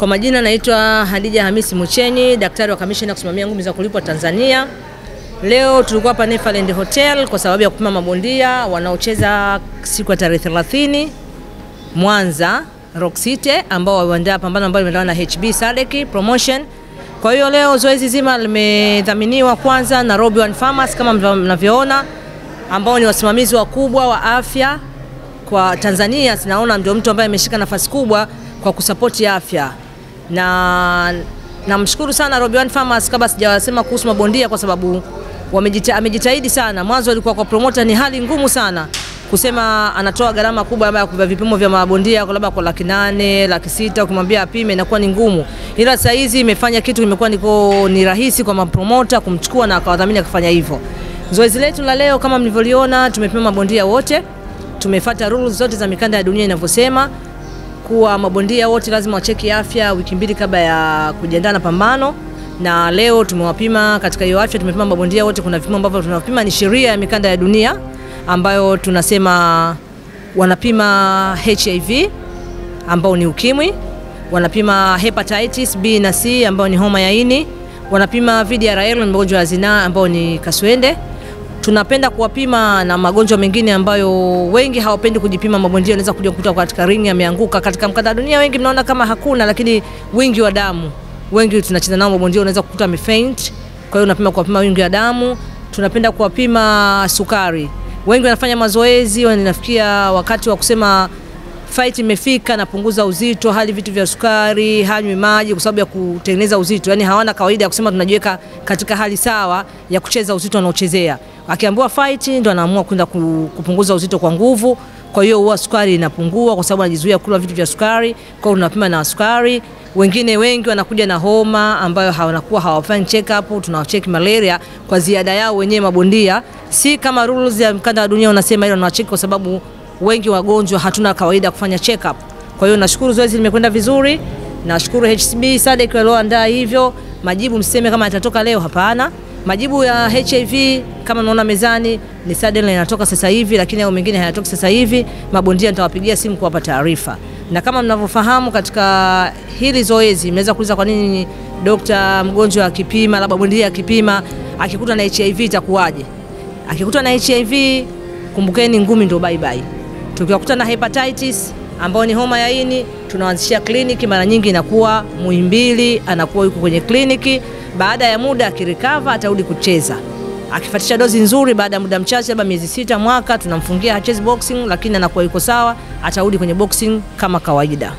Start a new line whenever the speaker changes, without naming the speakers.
Kwa majina naitwa Hadija Hamisi Muchenyi, daktari wa kamisheni ya kusimamia ngumi za kulipwa Tanzania. Leo tulikuwa hapa Neverland Hotel kwa sababu ya kupima mabondia wanaocheza siku ya tarehe 30 Mwanza Rock City, ambao wameandaa pambano ambalo limeandaliwa na HB Sadek Promotion. Kwa hiyo leo zoezi zima limedhaminiwa kwanza na Robi One Farmers kama mnavyoona, ambao ni wasimamizi wakubwa wa afya kwa Tanzania. Sinaona ndio mtu ambaye ameshika nafasi kubwa kwa kusapoti afya. Na namshukuru sana Robi One Farmers kabla sijawasema kuhusu mabondia, kwa sababu amejitahidi sana. Mwanzo alikuwa kwa promoter ni hali ngumu sana kusema anatoa gharama kubwa ya kubeba vipimo vya mabondia kwa labda kwa 800,000, 600,000, ukimwambia apime inakuwa ni ngumu. Ila sasa hizi imefanya kitu imekuwa ni rahisi kwa mapromoter kumchukua na akawadhamini akafanya hivyo. Zoezi letu la leo kama mlivyoliona, tumepima mabondia wote. Tumefuata rules zote za mikanda ya dunia inavyosema kuwa mabondia wote lazima wacheki afya wiki 2 kabla ya kujiandaa na pambano. Na leo tumewapima katika hiyo afya, tumepima mabondia wote. Kuna vipimo ambavyo tunapima, ni sheria ya mikanda ya dunia ambayo tunasema wanapima HIV ambao ni ukimwi, wanapima hepatitis B na C ambao ni homa ya ini, wanapima VDRL ni magonjwa ya zinaa ambao ni kaswende. Tunapenda kuwapima na magonjwa mengine ambayo wengi hawapendi kujipima. Mabondia wanaweza kuja kukuta katika ring ameanguka katika mkanda wa dunia, wengi mnaona kama hakuna, lakini wingi wa damu, wengi tunacheza nao mabondia unaweza kukuta amefaint. Kwa hiyo unapima kuwapima wingi wa damu. Tunapenda kuwapima sukari. Wengi wanafanya mazoezi wanafikia wakati wa kusema fight imefika na punguza uzito, hali vitu vya sukari, hanywi maji kwa sababu ya kutengeneza uzito. Yani hawana kawaida ya kusema tunajiweka katika hali sawa ya kucheza uzito wanaochezea. Akiambiwa fight ndo anaamua kwenda kupunguza uzito kwa nguvu. Kwa hiyo huwa sukari inapungua kwa sababu anajizuia kula vitu vya sukari. Kwa hiyo tunapima na sukari. Wengi wanakuja na homa ambayo hawafanyi check up, tunawacheki malaria kwa ziada yao wenyewe mabondia. Si kama rules ya mkanda wa dunia unasema hilo, tunawacheki kwa sababu wengi wagonjwa hatuna kawaida kufanya check up. Kwa hiyo nashukuru zoezi limekwenda vizuri. Nashukuru HB Sadek walioandaa hivyo. Majibu mseme kama yatatoka leo, hapana. Majibu ya HIV kama unaona mezani ni Sadek yanatoka sasa hivi, lakini hao mengine hayatoki sasa hivi. Mabondia nitawapigia simu kuwapa taarifa. Na kama mnavyofahamu katika hili zoezi, mnaweza kuuliza kwa nini daktari mgonjwa akipima labda bondia akipima akikuta na HIV itakuwaje? Akikuta na HIV, kumbukeni ngumi ndo bye bye. Tukiwakuta na hepatitis ambao ni homa ya ini, tunaanzishia kliniki. Mara nyingi inakuwa Muhimbili, anakuwa yuko kwenye kliniki. Baada ya muda akirecover atarudi kucheza. Akifuatisha dozi nzuri, baada ya muda mchache labda miezi 6, mwaka, tunamfungia hachezi boxing, lakini anakuwa yuko sawa, atarudi kwenye boxing kama kawaida.